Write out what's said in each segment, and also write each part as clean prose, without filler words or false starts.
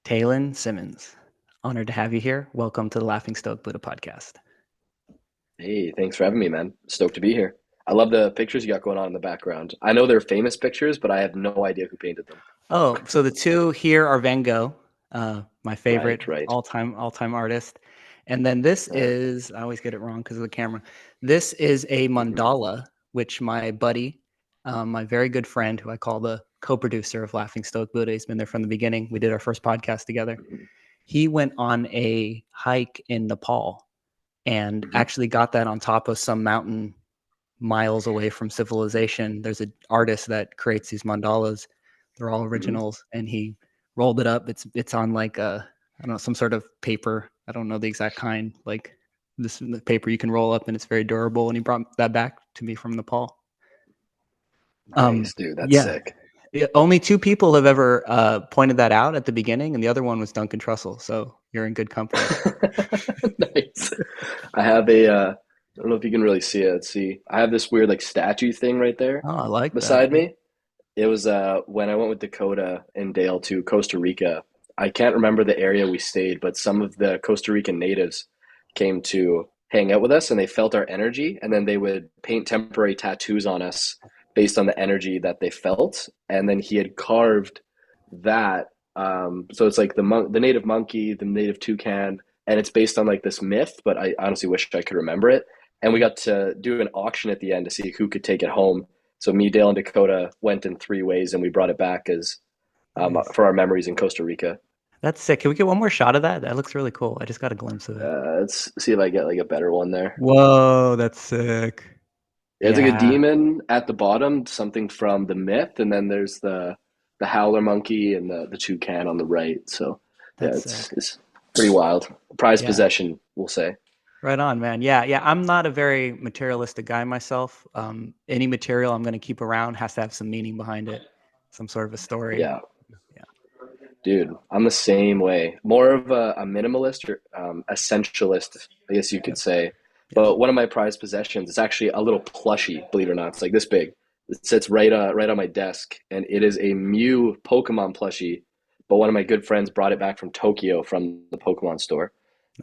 Taylin Simmonds. Honored to have you here. Welcome to the Laughing Stoic Buddha podcast. Hey, thanks for having me, man. Stoked to be here. I love the pictures you got going on in the background. I know they're famous pictures, but I have no idea who painted them. Oh, so the two here are Van Gogh, my favorite Right, right. all-time artist. And then this Yeah. is, I always get it wrong because of the camera. This is a hmm mandala, which my buddy, my very good friend, who I call the co-producer of Laughing Stoic Buddha, he's been there from the beginning. We did our first podcast together. hmm He went on a hike in Nepal and hmm actually got that on top of some mountain miles away from civilization. There's an artist that creates these mandalas. They're all hmm originals, and he rolled it up. It's on like a, I don't know, some sort of paper. I don't know the exact kind. Like this the paper you can roll up, and it's very durable. And he brought that back to me from Nepal. Nice, dude. That's Yeah. sick. Yeah, only two people have ever pointed that out at the beginning, and the other one was Duncan Trussell. So you're in good company. Nice. I have I don't know if you can really see it. Let's see. I have this weird like statue thing right there Oh, I like that. beside me. It was when I went with Dakota and Dale to Costa Rica. I can't remember the area we stayed, but some of the Costa Rican natives came to hang out with us and they felt our energy and then they would paint temporary tattoos on us based on the energy that they felt. And then he had carved that. So it's like the native monkey, the native toucan, and it's based on like this myth, but I honestly wish I could remember it. And we got to do an auction at the end to see who could take it home. So me, Dale, and Dakota went in three ways, and we brought it back as Nice. for our memories in Costa Rica. That's sick. Can we get one more shot of that? That looks really cool. I just got a glimpse of it. Let's see if I get like a better one there. Whoa, that's sick. Yeah, it's like a Yeah, demon at the bottom, something from the myth, and then there's the howler monkey and the toucan on the right. So yeah, that's sick. it's pretty wild. Prized Yeah, possession, we'll say. right on, man. Yeah, yeah. I'm not a very materialistic guy myself. Any material I'm going to keep around has to have some meaning behind it, some sort of a story. Yeah, Yeah. dude, I'm the same way. More of a minimalist or essentialist, I guess you could Yep. say. Yep. But one of my prized possessions is actually a little plushie, believe it or not. It's like this big. It sits right on my desk, and it is a Mew Pokemon plushie. But one of my good friends brought it back from Tokyo from the Pokemon store.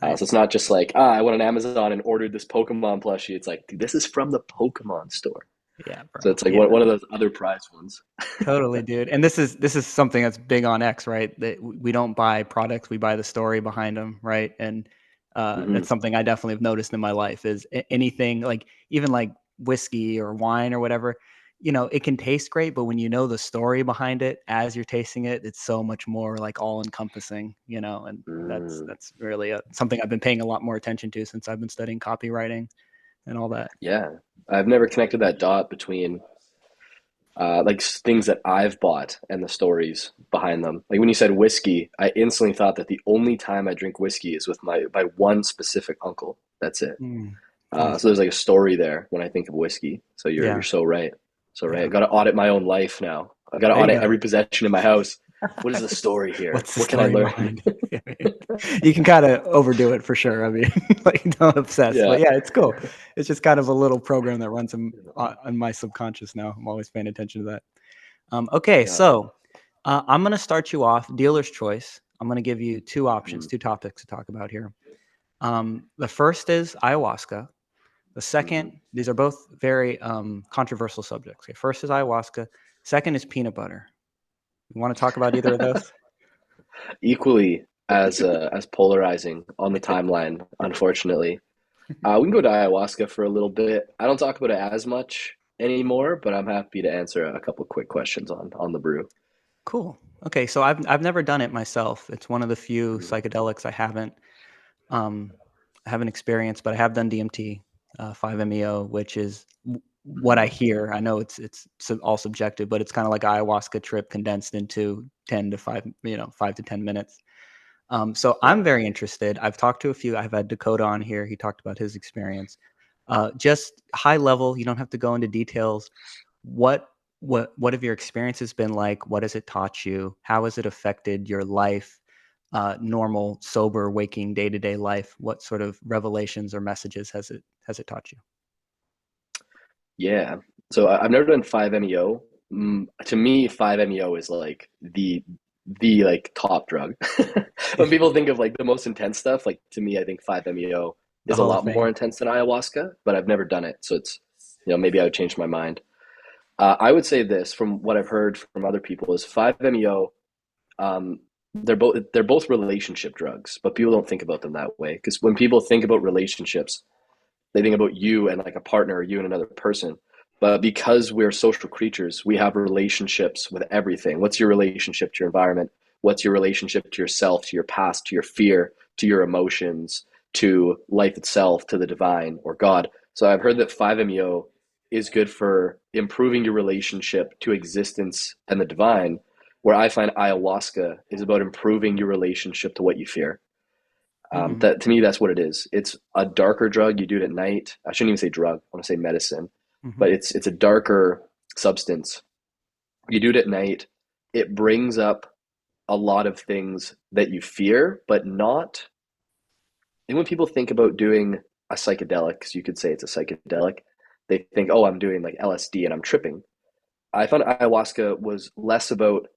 So it's Nice. not just like I went on Amazon and ordered this Pokemon plushie. It's like, dude, this is from the Pokemon store. Yeah, So bro. it's like Yeah. one of those other prized ones. Totally, dude. And this is something that's big on X, right? That we don't buy products, we buy the story behind them, right? And hmm that's something I definitely have noticed in my life is anything like even like whiskey or wine or whatever, it can taste great, but when you know the story behind it as you're tasting it, it's so much more like all encompassing, and that's Mm, that's really something I've been paying a lot more attention to since I've been studying copywriting and all that. yeah, I've never connected that dot between like things that I've bought and the stories behind them. Like when you said whiskey, I instantly thought that the only time I drink whiskey is with my one specific uncle. That's it. Mm, So nice. there's like a story there when I think of whiskey. So you're Yeah. so right. So right. Yeah. I got to audit my own life now. I got to There you audit go. every possession in my house. What is the story here? What's the What can I story learn? behind it? You can kind of overdo it for sure. I mean, like don't obsess, Yeah. but yeah, it's cool. It's just kind of a little program that runs on my subconscious now. I'm always paying attention to that. Okay, Yeah. so I'm going to start you off. Dealer's choice. I'm going to give you two options, Mm-hmm. two topics to talk about here. The first is ayahuasca. The Mm-hmm. second, these are both very controversial subjects. Okay, first is ayahuasca. Second is peanut butter. You want to talk about either of those? Equally as polarizing on the timeline, unfortunately. We can go to ayahuasca for a little bit. I don't talk about it as much anymore, but I'm happy to answer a couple quick questions on the brew. Cool. Okay, so I've never done it myself. It's one of the few Mhm. psychedelics um I haven't experienced, but I have done DMT, 5-MeO, which is what I Mhm. hear. I know it's all subjective, but it's kind of like ayahuasca trip condensed into 10 to 5, 5 to 10 minutes. So I'm Yeah. very interested. I've talked to a few. I've had Dakota on here. He talked about his experience. Just high level. You don't have to go into details. What what have your experiences been like? What has it taught you? How has it affected your life? Normal, sober, waking day to day life. What sort of revelations or messages has it taught you? Yeah. So I've never done 5-MeO. To me, 5-MeO is like the the like top drug. When people think of like the most intense stuff, like to me, I think 5-MeO The is a Hall of lot more Fame. intense than ayahuasca, but I've never done it. So it's, maybe I would change my mind. I would say this from what I've heard from other people is 5-MeO. Um, they're both relationship drugs, but people don't think about them that way because when people think about relationships, they think about you and like a partner or you and another person. But because we're social creatures, we have relationships with everything. What's your relationship to your environment? What's your relationship to yourself, to your past, to your fear, to your emotions, to life itself, to the divine or God? So I've heard that 5-MeO is good for improving your relationship to existence and the divine, where I find ayahuasca is about improving your relationship to what you fear. Hmm. That to me, that's what it is. It's a darker drug. You do it at night. I shouldn't even say drug. I want to say medicine, Hmm. but it's a darker substance. You do it at night. It brings up a lot of things that you fear, but not. And when people think about doing a psychedelic, because you could say it's a psychedelic, they think, oh, I'm doing like LSD and I'm tripping. I found ayahuasca was less about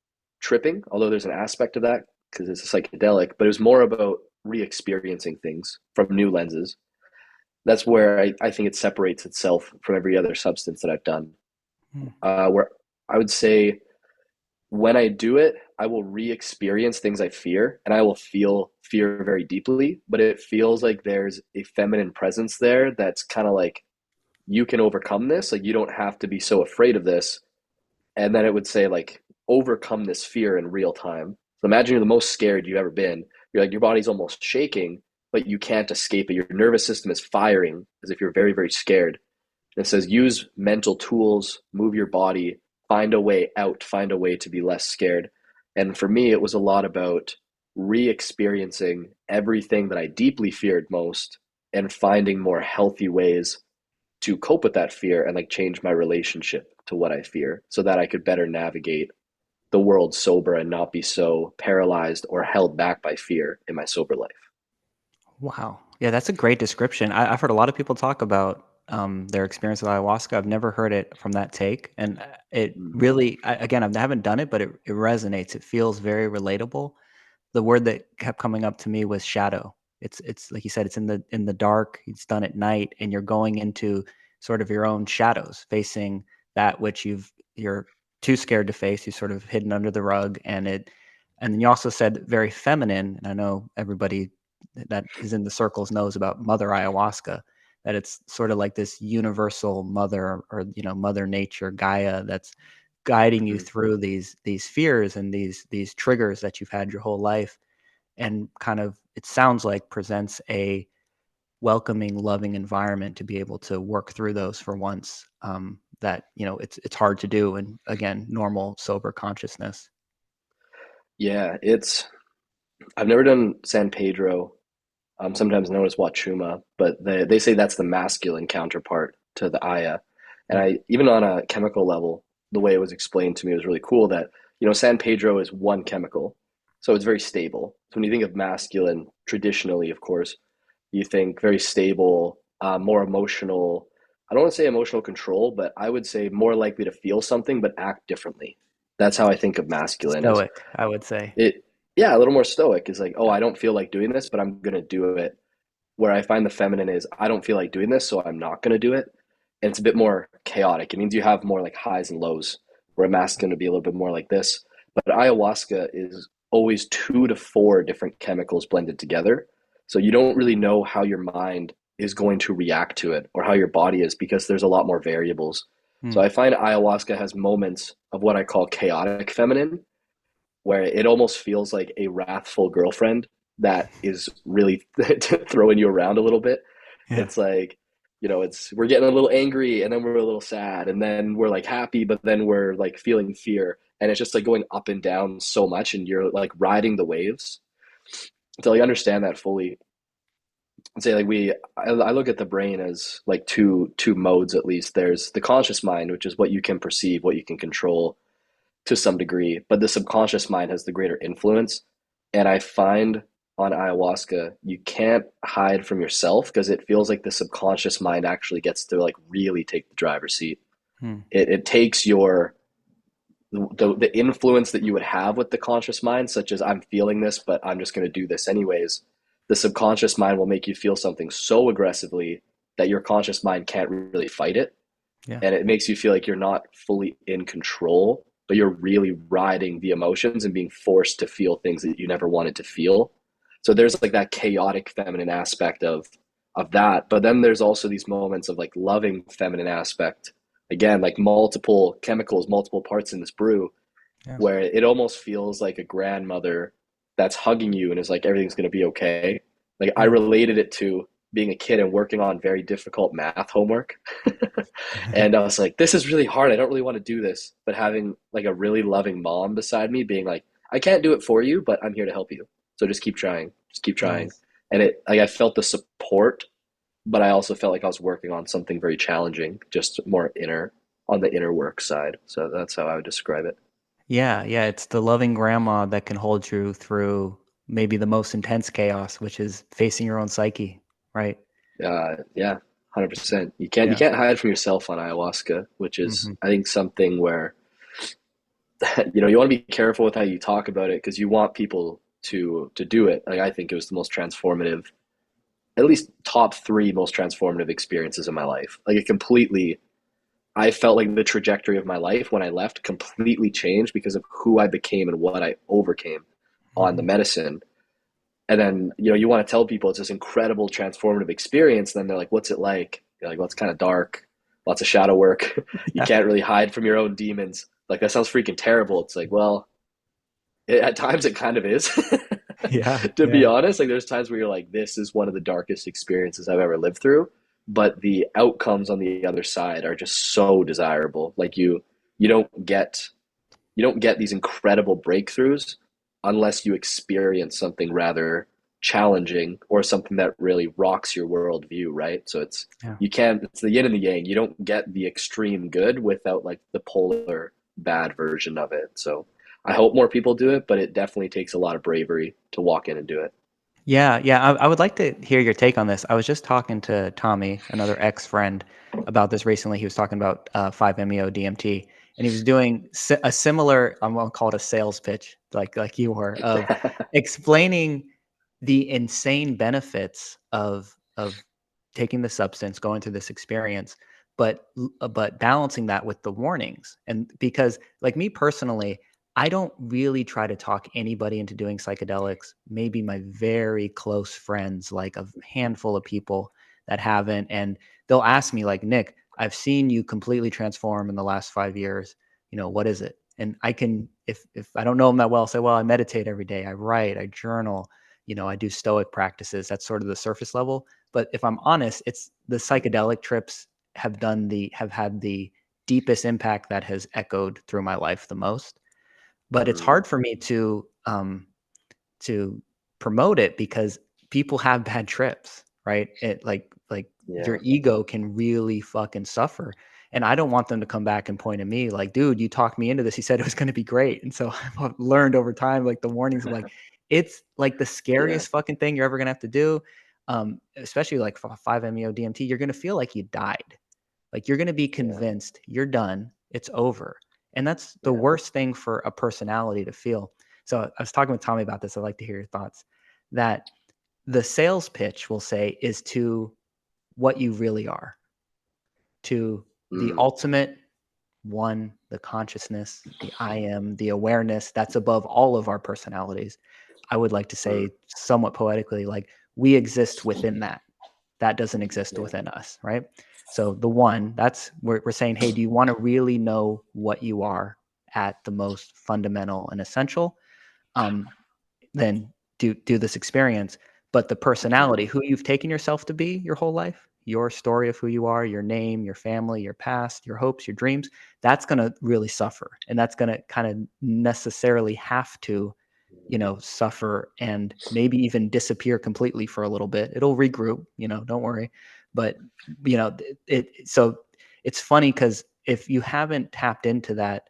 tripping, although there's an aspect of that because it's a psychedelic, but it was more about re-experiencing things from new lenses. That's where I think it separates itself from every other substance that I've done. Where I would say when I do it, I will re-experience things I fear, and I will feel fear very deeply. But it feels like there's a feminine presence there that's kind of like you can overcome this. Like you don't have to be so afraid of this. And then it would say like overcome this fear in real time. So imagine you're the most scared you've ever been. You're like your body's almost shaking, but you can't escape it. Your nervous system is firing as if you're very, very scared. And it says use mental tools, move your body, find a way out, find a way to be less scared. And for me, it was a lot about re-experiencing everything that I deeply feared most and finding more healthy ways to cope with that fear and like change my relationship to what I fear so that I could better navigate the world sober and not be so paralyzed or held back by fear in my sober life. Wow. Yeah, that's a great description. I've heard a lot of people talk about their experience with ayahuasca. I've never heard it from that take, and it Mm, really, again, I haven't done it, but it resonates. It feels very relatable. The word that kept coming up to me was shadow. It's like you said, it's in the dark. It's done at night, and you're going into sort of your own shadows, facing that which you're too scared to face. You sort of hidden under the rug, and then you also said very feminine. And I know everybody that is in the circles knows about Mother Ayahuasca. That it's sort of like this universal mother, or Mother Nature, Gaia, that's guiding you mm. through these fears and these triggers that you've had your whole life, and kind of, it sounds like, presents a welcoming, loving environment to be able to work through those for once. That it's hard to do, and again, normal sober consciousness. Yeah, it's I've never done San Pedro, sometimes known as Wachuma, but they say that's the masculine counterpart to the Aya. And Hmm. I even on a chemical level, the way it was explained to me was really cool that, San Pedro is one chemical. So it's very stable. So when you think of masculine, traditionally, of course, you think very stable, more emotional. I don't want to say emotional control, but I would say more likely to feel something but act differently. That's how I think of masculine is Stoic, I would say. it yeah, a little more stoic is like, oh, I don't feel like doing this, but I'm gonna do it. Where I find the feminine is I don't feel like doing this, so I'm not gonna do it. And it's a bit more chaotic. It means you have more like highs and lows, where a masculine would be a little bit more like this. But ayahuasca is always 2 to 4 different chemicals blended together. So you don't really know how your mind is going to react to it or how your body is because there's a lot more variables. So Hmm. I find ayahuasca has moments of what I call chaotic feminine, where it almost feels like a wrathful girlfriend that is really throwing you around a little bit. Yeah. It's like, it's we're getting a little angry and then we're a little sad and then we're like happy, but then we're like feeling fear. And it's just like going up and down so much and you're like riding the waves. To like understand that fully and say like I look at the brain as like two modes at least. There's the conscious mind, which is what you can perceive, what you can control, to some degree, but the subconscious mind has the greater influence. And I find on ayahuasca, you can't hide from yourself because it feels like the subconscious mind actually gets to like really take the driver's seat. Hmm. It takes your the influence that you would have with the conscious mind, such as I'm feeling this, but I'm just going to do this anyways. The subconscious mind will make you feel something so aggressively that your conscious mind can't really fight it. Yeah. And it makes you feel like you're not fully in control, but you're really riding the emotions and being forced to feel things that you never wanted to feel. So there's like that chaotic feminine aspect of that. But then there's also these moments of like loving feminine aspect. Again, like multiple chemicals, multiple parts in this brew, Yeah. where it almost feels like a grandmother that's hugging you and is like, everything's going to be okay. Like I Mm. related it to being a kid and working on very difficult math homework. And I was like, this is really hard. I don't really want to do this. But having like a really loving mom beside me being like, I can't do it for you, but I'm here to help you. So just keep trying. Just keep trying. Nice. And it like I felt the support, but I also felt like I was working on something very challenging, just more inner on the inner work side. So that's how I would describe it. Yeah, yeah, it's the loving grandma that can hold you through maybe the most intense chaos, which is facing your own psyche, right? Yeah, 100%. You Yeah. can't hide from yourself on ayahuasca, which is Hmm. I think something where you want to be careful with how you talk about it because you want people to do it. Like I think it was the most transformative, at least top three most transformative experiences in my life. Like it completely, I felt like the trajectory of my life when I left completely changed because of who I became and what I overcame on the Hmm. medicine. And then you want to tell people it's this incredible transformative experience. Then they're like, "What's it like?" You're like, "Well, it's kind of dark, lots of shadow work. You Yeah. can't really hide from your own demons." Like that sounds freaking terrible. It's like, well, at times it kind of is. Yeah. To be Yeah. honest, like there's times where you're like, this is one of the darkest experiences I've ever lived through, but the outcomes on the other side are just so desirable. Like you don't get you don't get these incredible breakthroughs unless you experience something rather challenging or something that really rocks your worldview, right? So Yeah. it's the yin and the yang. You don't get the extreme good without like the polar bad version of it. So I hope more people do it, but it definitely takes a lot of bravery to walk in and do it. Yeah, yeah. I would like to hear your take on this. I was just talking to Tommy, another ex-friend, about this recently. He was talking about 5-MeO DMT, and he was doing a similar, I'm gonna call it a sales pitch, like you were, of explaining the insane benefits of taking the substance, going through this experience, but balancing that with the warnings. And because, like me personally, I don't really try to talk anybody into doing psychedelics. Maybe my very close friends, like a handful of people that haven't. And they'll ask me, like, Nick, I've seen you completely transform in the last 5 years. What is it? And I can, if I don't know them that well, say, well, I meditate every day, I write, I journal, I do stoic practices. That's sort of the surface level. But if I'm honest, it's the psychedelic trips have had the deepest impact that has echoed through my life the most. But it's Mm, hard for me to promote it because people have bad trips, right? It like your yeah, ego can really fucking suffer. And I don't want them to come back and point at me like, dude, you talked me into this. You said it was going to be great. And so I've learned over time, like the warnings of like, it's like the yeah, scariest fucking thing you're ever going to have to do. Especially like 5-MeO DMT, you're going to feel like you died. Like you're going to be yeah, convinced you're done. It's over. And that's the yeah. worst thing for a personality to feel. So I was talking with Tommy about this. I'd like to hear your thoughts. That the sales pitch will say is to what you really are, to the Mm, ultimate one, the consciousness, the I am, the awareness that's above all of our personalities. I would like to mm, say, somewhat poetically, like we exist within that. That doesn't exist yeah, within us, right? So the one, that's we're saying, hey, do you want to really know what you are at the most fundamental and essential? Um, then do this experience. But the mm, personality, who you've taken yourself to be your whole life, your story of who you are, your name, your family, your past, your hopes, your dreams, that's going to really suffer. And that's going to kind of necessarily have to, suffer and maybe even disappear completely for a little bit. It'll regroup, don't worry. But, so it's funny because if you haven't tapped into that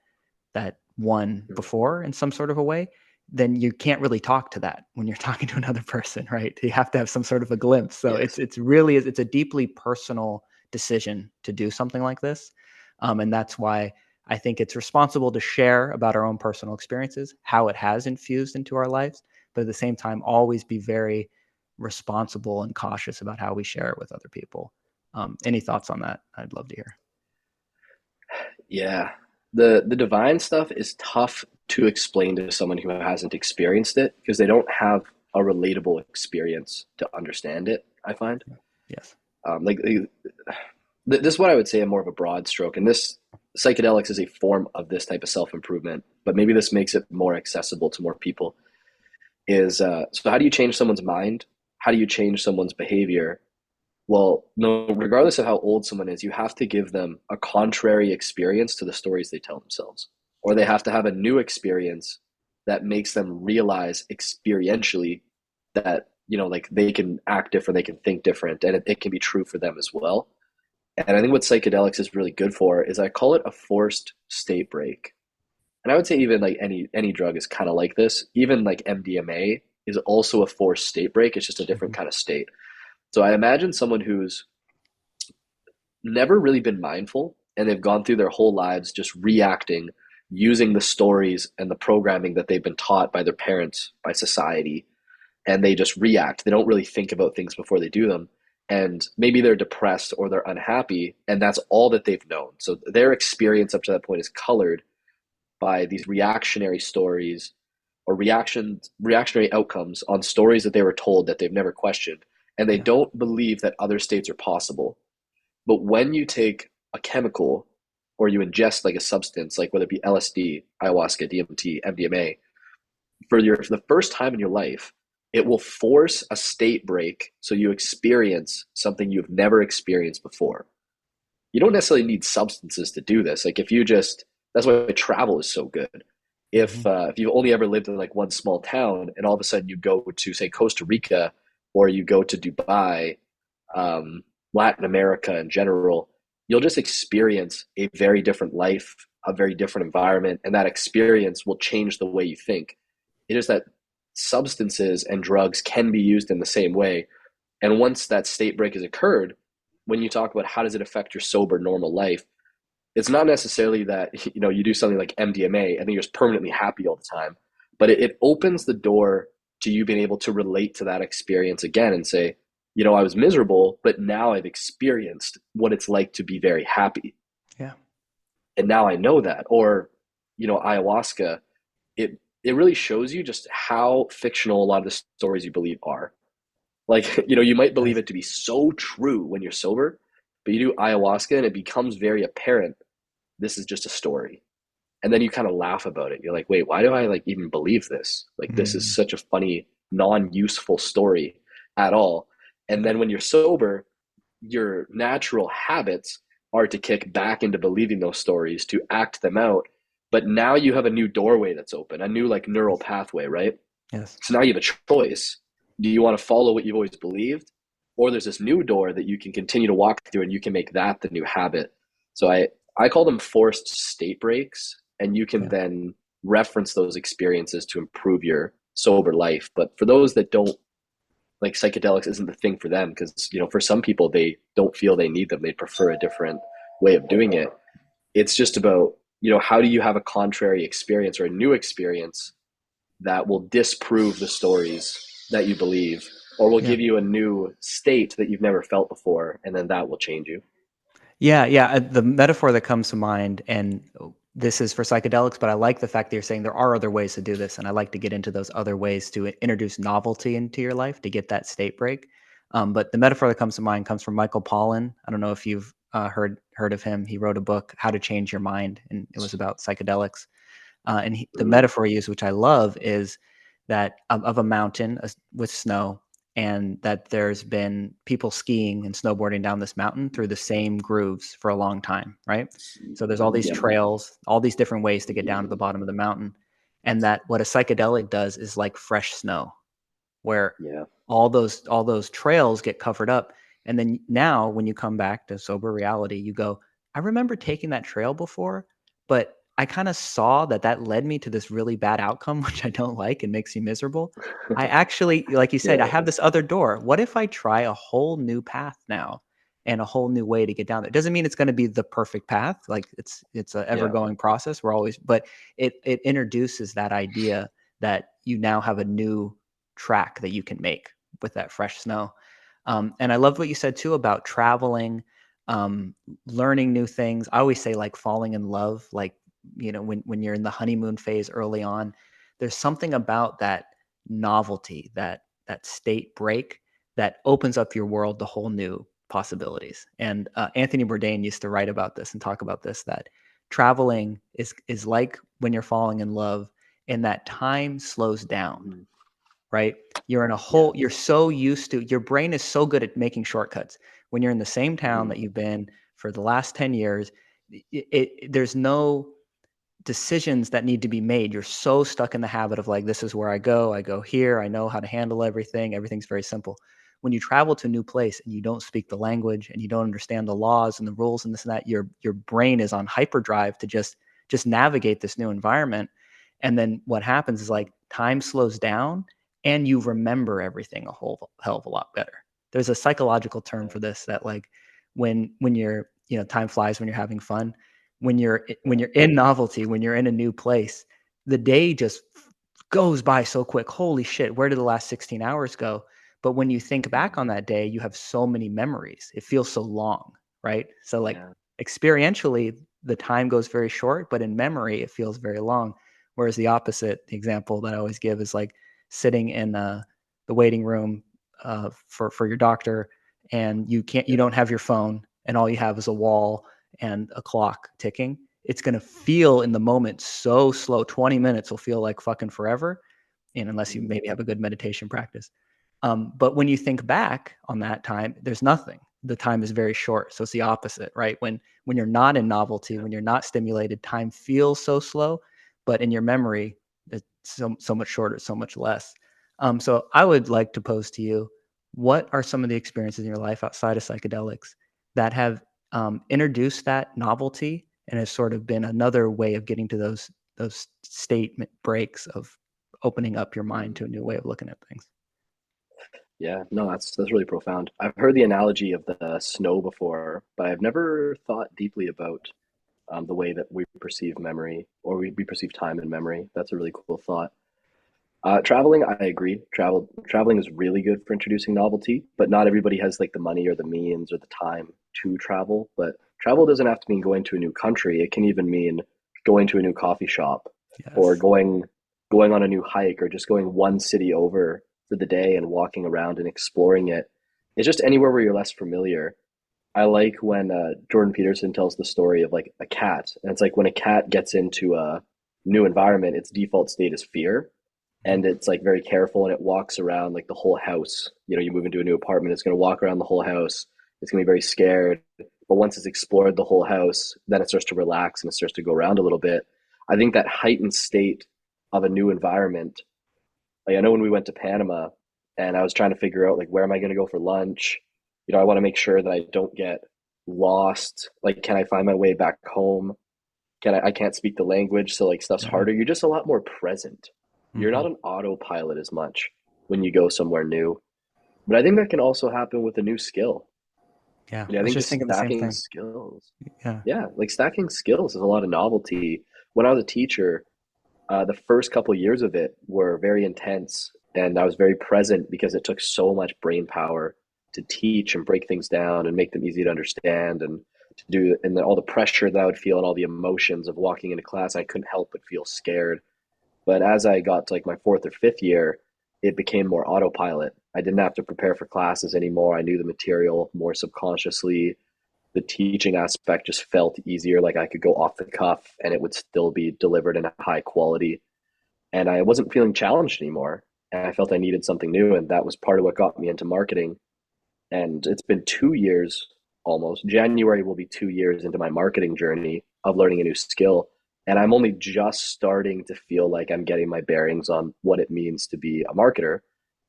one mm. before in some sort of a way, then you can't really talk to that when you're talking to another person, right? You have to have some sort of a glimpse. So Yes. it's a deeply personal decision to do something like this, and that's why I think it's responsible to share about our own personal experiences, how it has infused into our lives, but at the same time, always be very responsible and cautious about how we share it with other people. Any thoughts on that? I'd love to hear. Yeah. The divine stuff is tough to explain to someone who hasn't experienced it because they don't have a relatable experience to understand it, I find. Yes. Like this is what I would say in more of a broad stroke. And this psychedelics is a form of this type of self-improvement, but maybe this makes it more accessible to more people. Is so how do you change someone's mind? How do you change someone's behavior? Well, no, regardless of how old someone is, you have to give them a contrary experience to the stories they tell themselves. Or they Yes. have to have a new experience that makes them realize experientially that, like they can act different, they can think different, and it can be true for them as well. And I think what psychedelics is really good for is I call it a forced state break. And I would say even like any drug is kind of like this. Even like MDMA is also a forced state break. It's just a different Mhm. kind of state. So I imagine someone who's never really been mindful and they've gone through their whole lives just reacting using the stories and the programming that they've been taught by their parents, by society, and they just react. They don't really think about things before they do them. And maybe they're depressed or they're unhappy, and that's all that they've known. So their experience up to that point is colored by these reactionary stories or reactionary outcomes on stories that they were told that they've never questioned. And they Yeah. don't believe that other states are possible. But when you take a chemical or you ingest like a substance, like whether it be LSD, ayahuasca, DMT, MDMA, for the first time in your life, it will force a state break so you experience something you've never experienced before. You don't necessarily need substances to do this. Like if you just that's why travel is so good. Hmm. If you've only ever lived in like one small town and all of a sudden you go to say Costa Rica or you go to Dubai, Latin America in general, you'll just experience a very different life, a very different environment, and that experience will change the way you think. It is that substances and drugs can be used in the same way. And once that state break has occurred, when you talk about how does it affect your sober normal life, it's not necessarily that you do something like MDMA and then you're just permanently happy all the time, but it opens the door to you being able to relate to that experience again and say, I was miserable, but now I've experienced what it's like to be very happy, Yeah. and now I know that. Or ayahuasca, it really shows you just how fictional a lot of the stories you believe are. Like, you might believe Yes. it to be so true when you're sober, but you do ayahuasca and it becomes very apparent this is just a story. And then you kind of laugh about it. You're like, wait, why do I like even believe this? Like, this is Mm. such a funny, non-useful story at all. And Yeah. then when you're sober, your natural habits are to kick back into believing those stories, to act them out. But now you have a new doorway that's open, a new like neural Yes. pathway, right? Yes. So now you have a choice. Do you want to follow what you've always believed? Or there's this new door that you can continue to walk through and you can make that the new habit. So I call them forced state breaks, and you can Yeah. then reference those experiences to improve your sober life. But for those that don't, like, psychedelics isn't the thing for them because, for some people, they don't feel they need them. They prefer a different way of doing it. It's just about, how do you have a contrary experience or a new experience that will disprove the stories that you believe or will Yeah. give you a new state that you've never felt before, and then that will change you. Yeah, yeah. The metaphor that comes to mind, and this is for psychedelics, but I like the fact that you're saying there are other ways to do this, and I like to get into those other ways to introduce novelty into your life to get that state break. But the metaphor that comes to mind comes from Michael Pollan. I don't know if you've heard of him. He wrote a book, How to Change Your Mind, and it was about psychedelics. The Mm-hmm. metaphor he used, which I love, is that of a mountain with snow, and that there's been people skiing and snowboarding down this mountain through the same grooves for a long time, right? So there's all these Yep. trails, all these different ways to get down to the bottom of the mountain, and that what a psychedelic does is like fresh snow, where Yeah. all those trails get covered up, and then now when you come back to sober reality, you go, I remember taking that trail before, but I kind of saw that that led me to this really bad outcome, which I don't like and makes me miserable. I actually, like you said, I Yeah. have this other door. What if I try a whole new path now? and a whole new way to get down there. It doesn't mean it's going to be the perfect path. Like it's an ever Yeah. going process. We're always, but it introduces that idea that you now have a new track that you can make with that fresh snow. And I loved what you said too about traveling, um, learning new things. I always say like falling in love, like, when you're in the honeymoon phase early on, there's something about that novelty, that state break that opens up your world to whole new possibilities. And Anthony Bourdain used to write about this and talk about this, that traveling is like when you're falling in love, and that time slows down, Mhm. right? You're in a Yeah. whole, you're so used to, your brain is so good at making shortcuts. When you're in the same town Mhm. that you've been for the last 10 years, there's no decisions that need to be made. You're so stuck in the habit of like, this is where I go here, I know how to handle everything. Everything's very simple. When you travel to a new place and you don't speak the language and you don't understand the laws and the rules and this and that, your brain is on hyperdrive to just navigate this new environment. And then what happens is like time slows down and you remember everything a whole hell of a lot better. There's a psychological term Yeah. for this, that like when you're, time flies when you're having fun. When Yeah. you're in novelty, when you're in a new place, the day just goes by so quick. Holy shit, where did the last 16 hours go? But when you think back Mhm. on that day, you have so many memories. It feels so long, right? So like Yeah. experientially, the time goes very short, but in memory, it feels very long. Whereas the opposite, the example that I always give is like sitting in the waiting room for your doctor, and you Yeah. don't have your phone, and all you have is a wall and a clock ticking. It's going to feel in the moment so slow. 20 minutes will feel like fucking forever, and unless you Mhm. maybe have a good meditation practice. But when you think back on that time, there's nothing. The time is very short. So it's the opposite, right? When you're not in novelty, Yeah. when you're not stimulated, time feels so slow, but in your memory, it's so much shorter, so much less. So I would like to pose to you, what are some of the experiences in your life outside of psychedelics that have introduced that novelty and has sort of been another way of getting to those statement breaks of opening up your mind Mhm. to a new way of looking at things? Yeah. No, that's really profound. I've heard the analogy of the snow before, but I've never thought deeply about the way that we perceive memory, or we perceive time and memory. That's a really cool thought. Traveling, I agree. Traveling is really good for introducing novelty, but not everybody has like the money or the means or the time to travel. But travel doesn't have to mean going to a new country. It can even mean going to a new coffee shop, or Yes. going on a new hike, or just going one city over for the day and walking around and exploring it. It's just anywhere where you're less familiar. I like when Jordan Peterson tells the story of like a cat, and it's like when a cat gets into a new environment, its default state is fear, Mhm. and it's like very careful, and it walks around like the whole house. You move into a new apartment, it's going to walk around the whole house. It's going to be very scared, but once it's explored the whole house, then it starts to relax and it starts to go around a little bit. I think that heightened state of a new environment, like I know when we went to Panama and I was trying to figure out like where am I going to go for lunch? I want to make sure that I don't get lost. Like, can I find my way back home? I can't speak the language, so like stuff's Yeah. harder. You're just a lot more present. You're not Mhm. an autopilot as much when you go somewhere new. But I think that can also happen with a new skill. Yeah. I I was think just just thinking the same stacking thing. skills. Yeah. Yeah, like stacking skills is a lot of novelty. When I was a teacher, the first couple of years of it were very intense, and I was very present because it took so much brain power to teach and break things down and make them easy to understand, and to do, and then all the pressure that I would feel and all the emotions of walking into class, I couldn't help but feel scared. But as I got to like my fourth or fifth year, it became more autopilot. I didn't have to prepare for classes anymore. I knew the material more subconsciously. The teaching aspect just felt easier, like I could go off the cuff and it would still be delivered in a high quality, and I wasn't feeling challenged anymore. And I felt I needed something new, and that was part of what got me into marketing. And it's been 2 years almost. January will be 2 years into my marketing journey of learning a new skill. And I'm only just starting to feel like I'm getting my bearings on what it means to be a marketer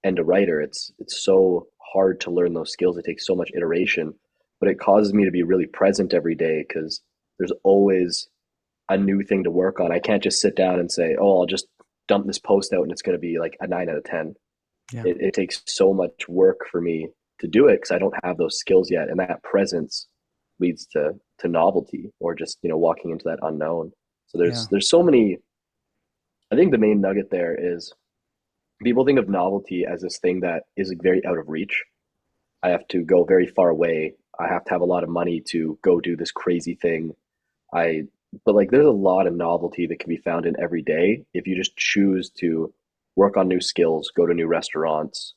and a writer. It's so hard to learn those skills. It takes so much iteration, but it causes me to be really present every day because there's always a new thing to work on. I can't just sit down and say, "Oh, I'll just dump this post out and it's going to be like a 9 out of 10." Yeah. It takes so much work for me do it because I don't have those skills yet, and that presence leads to novelty or just walking into that unknown. So Yeah. there's so many. I think the main nugget there is people think of novelty as this thing that is like very out of reach. I have to go very far away. I have to have a lot of money to go do this crazy thing. I but like there's a lot of novelty that can be found in every day if you just choose to work on new skills, go to new restaurants,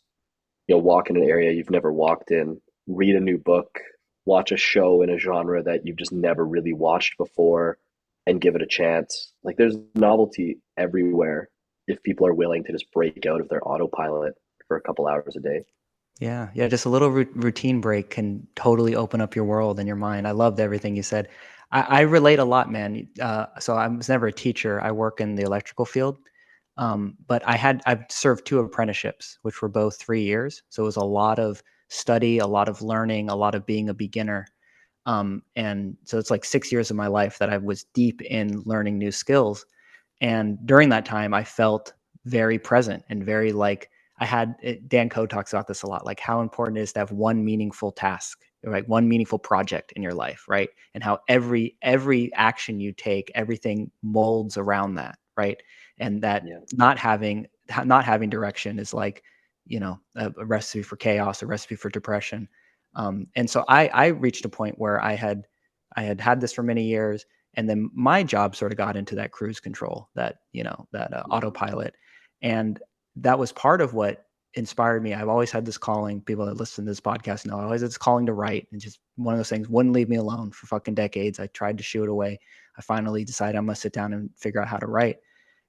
walk in an area you've never walked in, read a new book, watch a show in a genre that you've just never really watched before and give it a chance. Like there's novelty everywhere if people are willing to just break out of their autopilot for a couple hours a day. Yeah, yeah, just a little routine break can totally open up your world and your mind. I loved everything you said. I relate a lot, man. So I was never a teacher. I work in the electrical field, but I've served two apprenticeships, which were both 3 years. So it was a lot of study, a lot of learning, a lot of being a beginner. And so it's like 6 years of my life that I was deep in learning new skills. And during that time, I felt very present and very like Dan Coe talks about this a lot, like how important it is to have one meaningful task, right? One meaningful project in your life, right? And how every action you take, everything molds around that, right? And that Yeah. not having direction is like, a recipe for chaos, a recipe for depression. And so I reached a point where I had this for many years, and then my job sort of got into that cruise control, that autopilot. And that was part of what inspired me. I've always had this calling. People that listen to this podcast know I always had this calling to write, and just one of those things wouldn't leave me alone for fucking decades. I tried to shoo it away. I finally decided I'm gonna sit down and figure out how to write,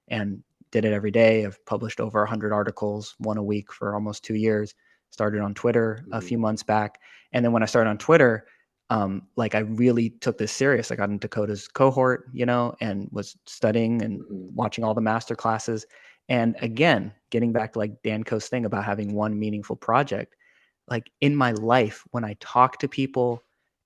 and did it every day. I've published over 100 articles, one a week for almost 2 years. Started on Twitter a Mm-hmm. few months back, and then when I started on Twitter, like I really took this serious. I got into Coda's cohort, and was studying and Mm-hmm. watching all the master classes. And again, getting back to like Dan Coe's thing about having one meaningful project, like in my life, when I talk to people,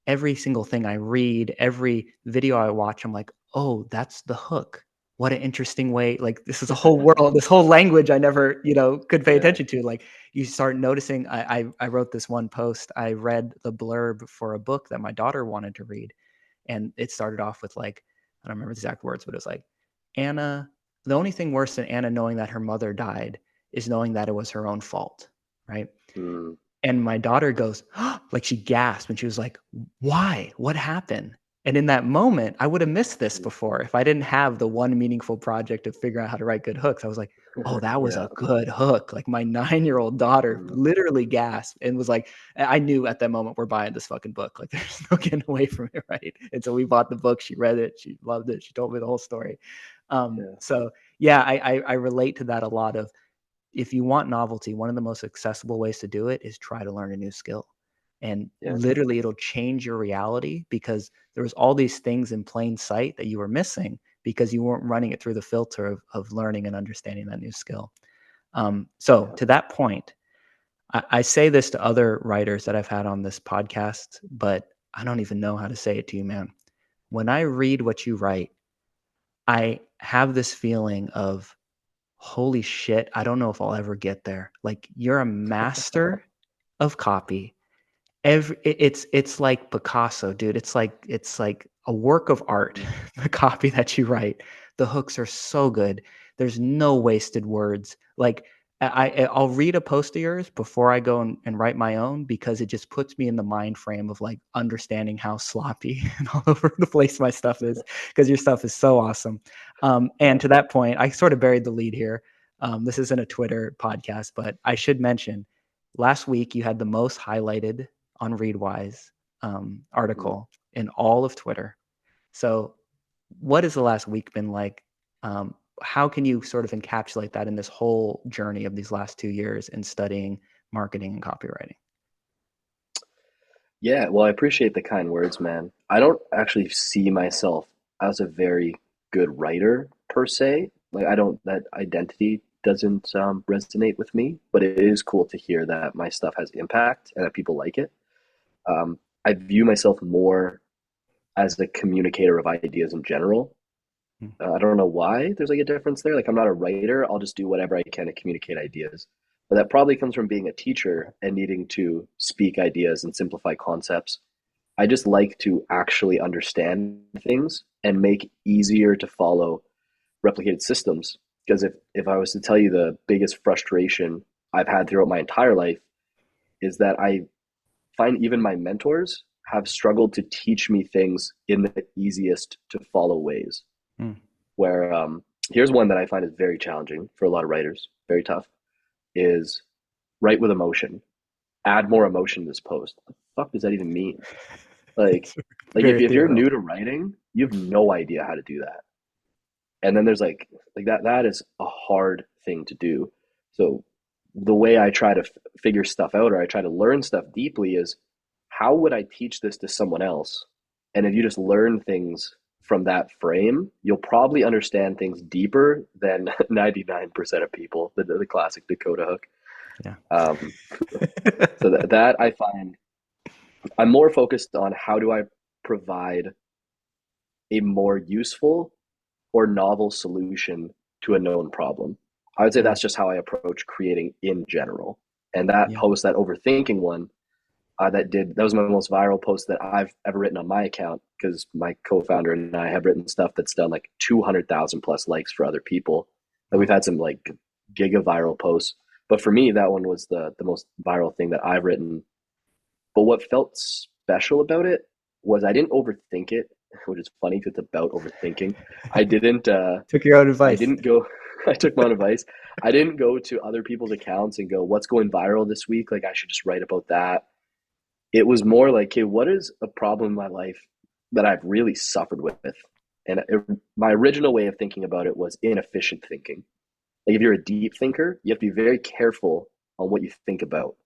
every single thing I read, every video I watch, I'm like, oh, that's the hook. What an interesting way. Like this is a whole world, this whole language I never, could pay Yeah. attention to. Like you start noticing. I wrote this one post. I read the blurb for a book that my daughter wanted to read, and it started off with like, I don't remember the exact words, but it was like, Anna. The only thing worse than Anna knowing that her mother died is knowing that it was her own fault, right? Mm. And my daughter goes, like she gasped and she was like, why? What happened? And in that moment, I would have missed this before if I didn't have the one meaningful project of figuring out how to write good hooks. I was like, oh, that was Yeah. a good hook. Like my 9-year-old daughter Mm. literally gasped and was like, I knew at that moment we're buying this fucking book. Like there's no getting away from it, right? And so we bought the book. She read it. She loved it. She told me the whole story. Yeah. So yeah, I relate to that a lot of, if you want novelty, one of the most accessible ways to do it is try to learn a new skill. And Yeah. literally it'll change your reality because there was all these things in plain sight that you were missing because you weren't running it through the filter of learning and understanding that new skill. So Yeah. to that point, I say this to other writers that I've had on this podcast, but I don't even know how to say it to you, man. When I read what you write, I have this feeling of, holy shit, I don't know if I'll ever get there. Like you're a master of copy. It's like Picasso, dude. It's like a work of art. Mm. The copy that you write. The hooks are so good. There's no wasted words. Like I'll read a post of yours before I go and write my own because it just puts me in the mind frame of like understanding how sloppy and all over the place my stuff is, because your stuff is so awesome. And Yeah. to that point, I sort of buried the lead here. This isn't a Twitter podcast, but I should mention last week you had the most highlighted on Readwise Mm. article in all of Twitter. So, what has the last week been like? How can you sort of encapsulate that in this whole journey of these last 2 years in studying marketing and copywriting? Yeah, well, I appreciate the kind words, man. I don't actually see myself as a very good writer per se. Like, I don't, that identity doesn't resonate with me, but it is cool to hear that my stuff has impact and that people like it. I view myself more as the communicator of ideas in general. Mm. I don't know why there's like a difference there. Like, I'm not a writer, I'll just do whatever I can to communicate ideas. But that probably comes from being a teacher and needing to speak ideas and simplify concepts. I just like to actually understand things and make easier to follow replicated systems. Because if I was to tell you the biggest frustration I've had throughout my entire life is that I find even my mentors have struggled to teach me things in the easiest to follow ways. Mm. Where here's one that I find is very challenging for a lot of writers, very tough, is write with emotion. Add more emotion to this post. What the fuck does that even mean? Like, It's like very if you're new theoretical. to writing, you have no idea how to do that. And then there's like that is a hard thing to do. So the way I try to figure stuff out or I try to learn stuff deeply is how would I teach this to someone else? And if you just learn things from that frame, you'll probably understand things deeper than 99% of people, the classic Dakota hook. Yeah. Um, so that I find I'm more focused on how do I provide a more useful or novel solution to a known problem. I would say Yeah. that's just how I approach creating in general. And that Yeah. post, that overthinking one, that was my most viral post that I've ever written on my account because my co-founder and I have written stuff that's done like 200,000 plus likes for other people. And we've Wow. had some like giga viral posts, but for me, that one was the most viral thing that I've written. But what felt special about it was I didn't overthink it, which is funny because it's about overthinking. I didn't. Took your own I advice. didn't go. I took my own advice. I didn't go to other people's accounts and go, "What's going viral this week?" Like I should just write about that. It was more like, "Hey, what is a problem in my life that I've really suffered with?" And my original way of thinking about it was inefficient thinking. Like if you're a deep thinker, you have to be very careful on what you think about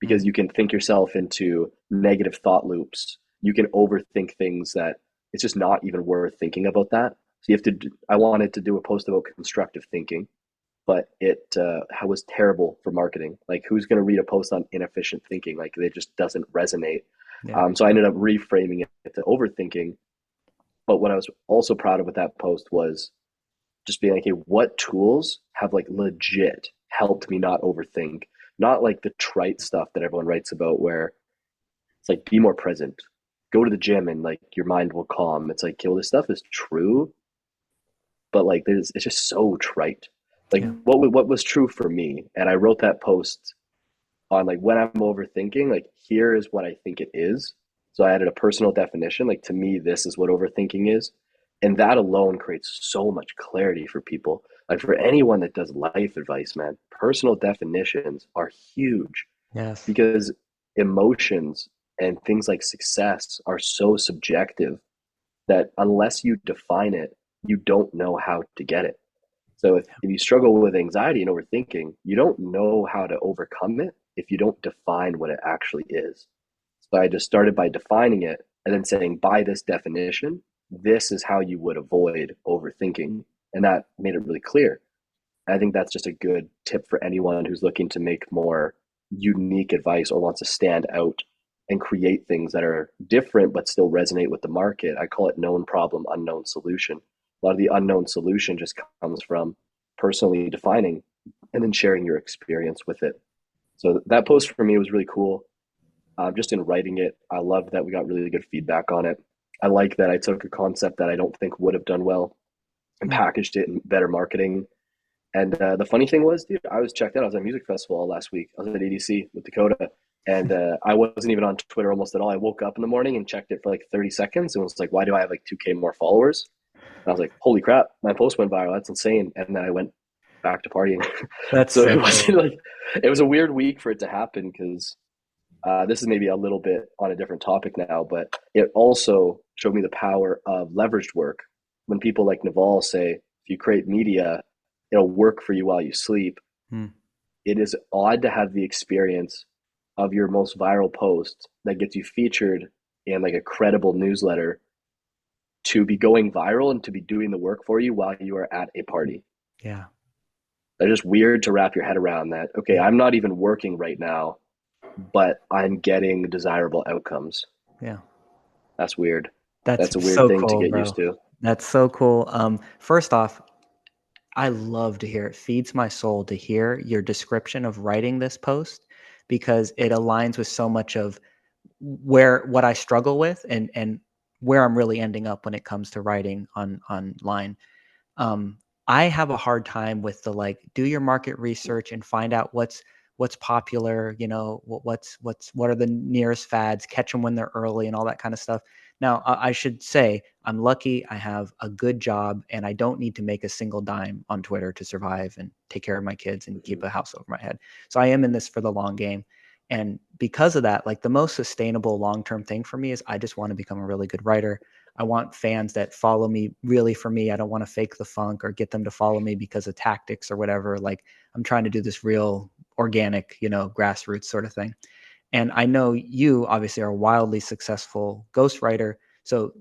because Mm. you can think yourself into negative thought loops. You can overthink things that it's just not even worth thinking about that. So you have to. I wanted to do a post about constructive thinking, but it was terrible for marketing. Like, who's going to read a post on inefficient thinking? Like, it just doesn't resonate. Yeah. So I ended up reframing it to overthinking. But what I was also proud of with that post was just being like, hey, what tools have like legit helped me not overthink? Not like the trite stuff that everyone writes about where it's like, be more present, go to the gym and like your mind will calm. It's like, well, this stuff is true, but like it's just so trite. Like Yeah. what was true for me, and I wrote that post on like when I'm overthinking, like here is what I think it is. So I added a personal definition. Like to me, this is what overthinking is, and that alone creates so much clarity for people. Like for anyone that does life advice, man, personal definitions are huge Yes. because emotions and things like success are so subjective that unless you define it, you don't know how to get it. So if you struggle with anxiety and overthinking, you don't know how to overcome it if you don't define what it actually is. So I just started by defining it and then saying, by this definition, this is how you would avoid overthinking. And that made it really clear. I think that's just a good tip for anyone who's looking to make more unique advice or wants to stand out and create things that are different but still resonate with the market. I call it known problem, unknown solution. A lot of the unknown solution just comes from personally defining and then sharing your experience with it. So that post for me was really cool. Just in writing it, I loved that we got really good feedback on it. I like that I took a concept that I don't think would have done well and Mm. packaged it in better marketing. And the funny thing was, dude, I was checked out. I was at a music festival last week. I was at EDC with Dakota, and I wasn't even on Twitter almost at all. I woke up in the morning and checked it for like 30 seconds and was like, why do I have like 2K more followers? And I was like, holy crap, my post went viral. That's insane. And then I went back to partying. That's So so it cool. wasn't like, it was a weird week for it to happen because this is maybe a little bit on a different topic now, but it also showed me the power of leveraged work. When people like Naval say, if you create media, it'll work for you while you sleep. Mm. It is odd to have the experience of your most viral post that gets you featured in like a credible newsletter to be going viral and to be doing the work for you while you are at a party. Yeah. That's just weird to wrap your head around that. Okay, Yeah. I'm not even working right now, but I'm getting desirable outcomes. Yeah. That's weird. That's That's a weird so thing to cool, get bro. used to. That's so cool. First off, I love to hear it. Feeds my soul to hear your description of writing this post because it aligns with so much of where what I struggle with and where I'm really ending up when it comes to writing online. um, I have a hard time with the like do your market research and find out what's popular, what are the nearest fads, catch them when they're early and all that kind of stuff. Now, I should say I'm lucky. I have a good job and I don't need to make a single dime on Twitter to survive and take care of my kids and keep Mhm. a house over my head. So I am in this for the long game. And because of that, like the most sustainable long-term thing for me is I just want to become a really good writer. I want fans that follow me really for me. I don't want to fake the funk or get them to follow me because of tactics or whatever. Like I'm trying to do this real organic, grassroots sort of thing. And I know you obviously are a wildly successful ghostwriter. So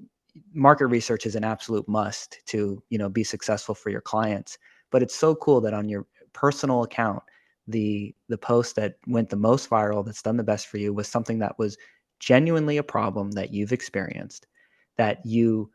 market research is an absolute must to, be successful for your clients. But it's so cool that on your personal account, the post that went the most viral, that's done the best for you, was something that was genuinely a problem that you've experienced, that you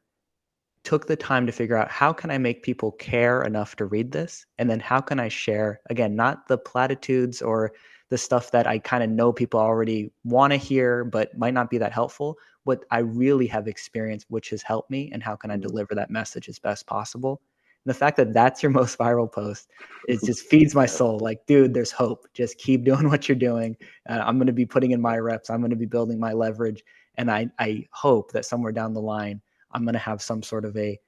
took the time to figure out how can I make people care enough to read this? And then how can I share, again, not the platitudes or the stuff that I kind of know people already want to hear, but might not be that helpful, what I really have experienced, which has helped me, and how can I Mhm. deliver that message as best possible? And the fact that that's your most viral post, it just feeds my Yeah. soul. Like, dude, there's hope. Just keep doing what you're doing. I'm going to be putting in my reps. I'm going to be building my leverage. And I hope that somewhere down the line, I'm going to have some sort of a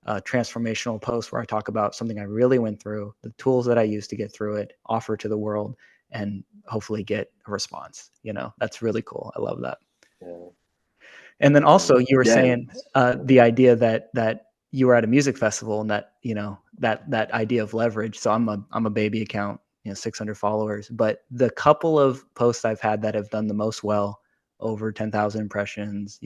transformational post where I talk about something I really went through, the tools that I used to get through it, offer to the world, and hopefully get a response. That's really cool. I love that. Yeah. And then also, Mm. you were Yeah. saying the idea that you were at a music festival and that that idea of leverage. So I'm a baby account, 600 followers, but the couple of posts I've had that have done the most well, over 10,000 impressions,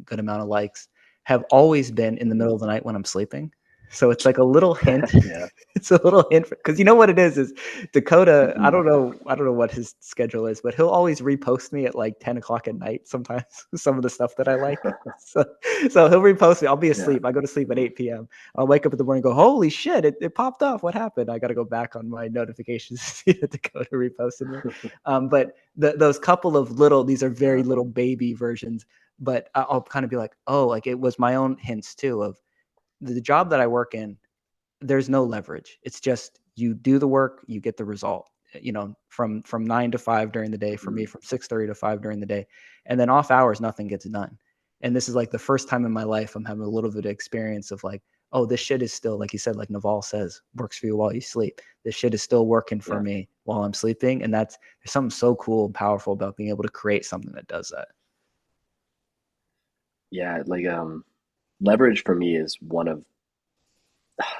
good amount of likes, have always been in the middle of the night when I'm sleeping. So it's like a little hint. Yeah. It's a little hint because you know what it is Dakota. I Mhm. don't know. I don't know what his schedule is, but he'll always repost me at like 10 o'clock at night. Sometimes some of the stuff that I like. So he'll repost me. I'll be Yeah. asleep. I go to sleep at 8 p.m. I'll wake up in the morning and go, holy shit, it popped off. What happened? I got to go back on my notifications to see that Dakota reposted me. But those couple of little, these are very Yeah. little baby versions. But I'll kind of be like, oh, like it was my own hints too of the job that I work in. There's no leverage. It's just you do the work, you get the result. From 9 to 5 during the day for me, Mhm. from 6:30 to 5 during the day, and then off hours, nothing gets done. And this is like the first time in my life I'm having a little bit of experience of like, oh, this shit is still, like you said, like Naval says, works for you while you sleep. This shit is still working for Yeah. me while I'm sleeping, and there's something so cool and powerful about being able to create something that does that. Yeah. Like, leverage for me is one of,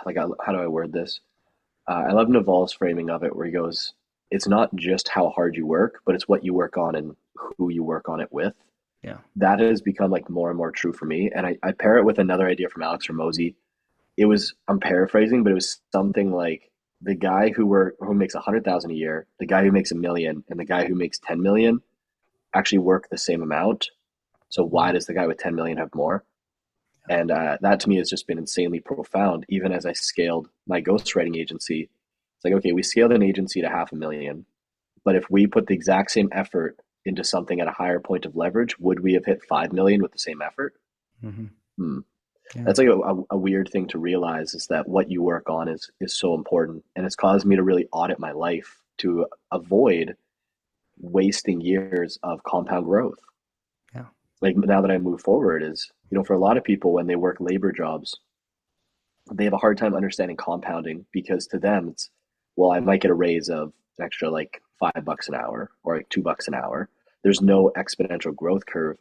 like, how do I word this? I love Naval's framing of it, where he goes, "It's not just how hard you work, but it's what you work on and who you work on it with." Yeah, That has become like more and more true for me. And I pair it with another idea from Alex Ramosi. It was, I'm paraphrasing, but it was something like the guy who makes 100,000 a year, the guy who makes 1 million, and the guy who makes 10 million actually work the same amount. So why mm, does the guy with 10 million have more? And that to me has just been insanely profound. Even as I scaled my ghostwriting agency, it's like, okay, we scaled an agency to 500,000, but if we put the exact same effort into something at a higher point of leverage, would we have hit 5 million with the same effort? mm-hmm. Hmm. Yeah, That's like a weird thing to realize, is that what you work on is so important, and it's caused me to really audit my life to avoid wasting years of compound growth. yeah, Like now that I move forward, is, for a lot of people when they work labor jobs, they have a hard time understanding compounding, because to them it's, well, I might get a raise of an extra like $5 an hour or like $2 an hour. There's no exponential growth curve.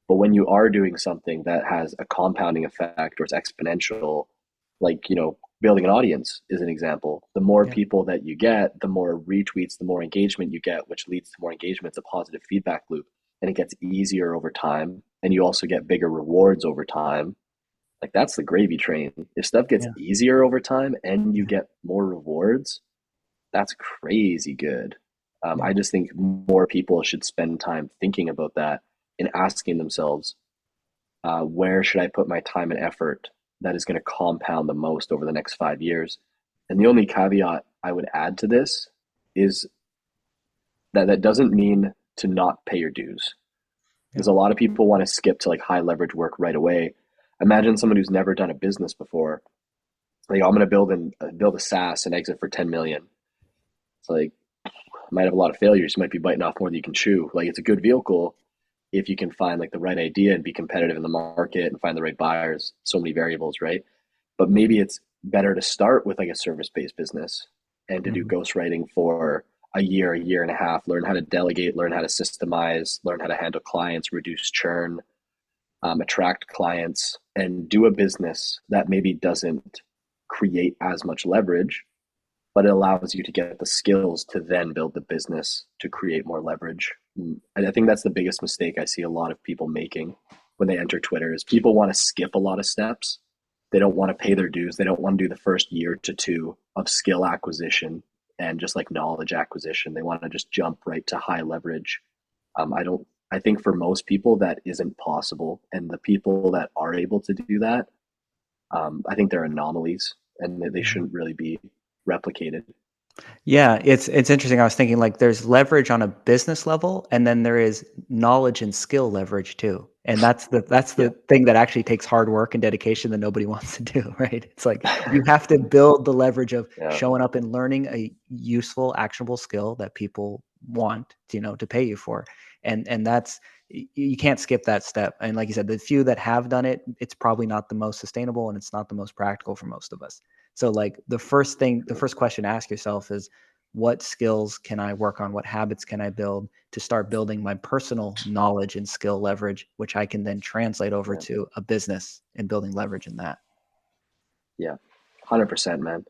But when you are doing something that has a compounding effect, or it's exponential, like, building an audience is an example. The more yeah, people that you get, the more retweets, the more engagement you get, which leads to more engagement. It's a positive feedback loop, and it gets easier over time. And you also get bigger rewards over time. Like, that's the gravy train. If stuff gets yeah, easier over time and you yeah, get more rewards, that's crazy good. yeah. I just think more people should spend time thinking about that and asking themselves, where should I put my time and effort that is going to compound the most over the next 5 years? And the only caveat I would add to this is that that doesn't mean to not pay your dues. Yeah. Because a lot of people want to skip to like high leverage work right away. Imagine someone who's never done a business before. Like, I'm going to build a SaaS and exit for 10 million. It's like, might have a lot of failures. You might be biting off more than you can chew. Like, it's a good vehicle if you can find like the right idea and be competitive in the market and find the right buyers. So many variables, right? But maybe it's better to start with like a service-based business and to do Mhm. ghostwriting for a year and a half, learn how to delegate, learn how to systemize, learn how to handle clients, reduce churn, attract clients, and do a business that maybe doesn't create as much leverage, but it allows you to get the skills to then build the business to create more leverage. And I think that's the biggest mistake I see a lot of people making when they enter Twitter is people want to skip a lot of steps. They don't want to pay their dues. They don't want to do the first year to two of skill acquisition and just like knowledge acquisition. They want to just jump right to high leverage. I don't. I think for most people that isn't possible, and the people that are able to do that, I think they're anomalies, and they Mhm. shouldn't really be replicated. Yeah, it's interesting. I was thinking like there's leverage on a business level, and then there is knowledge and skill leverage too. And that's the Yeah, thing that actually takes hard work and dedication that nobody wants to do, right? It's like you have to build the leverage of yeah, showing up and learning a useful, actionable skill that people want, to pay you for. And that's you can't skip that step. And like you said, the few that have done it, it's probably not the most sustainable and it's not the most practical for most of us. So like the first question to ask yourself is what skills can I work on? What habits can I build to start building my personal knowledge and skill leverage, which I can then translate over yeah, to a business and building leverage in that. yeah. 100%, man.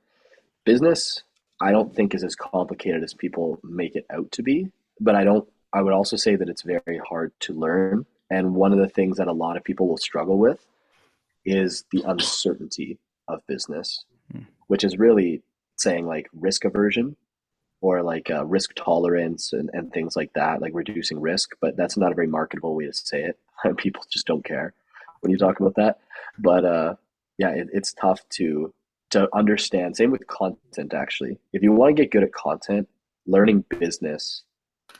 Business, I don't think is as complicated as people make it out to be, but I would also say that it's very hard to learn. And one of the things that a lot of people will struggle with is the uncertainty of business, Mm. which is really saying like risk aversion or like risk tolerance and things like that, like reducing risk. But that's not a very marketable way to say it. People just don't care when you Yeah. talk about that. But yeah, it's tough to understand. Same with content, actually. If you want to get good at content, learning business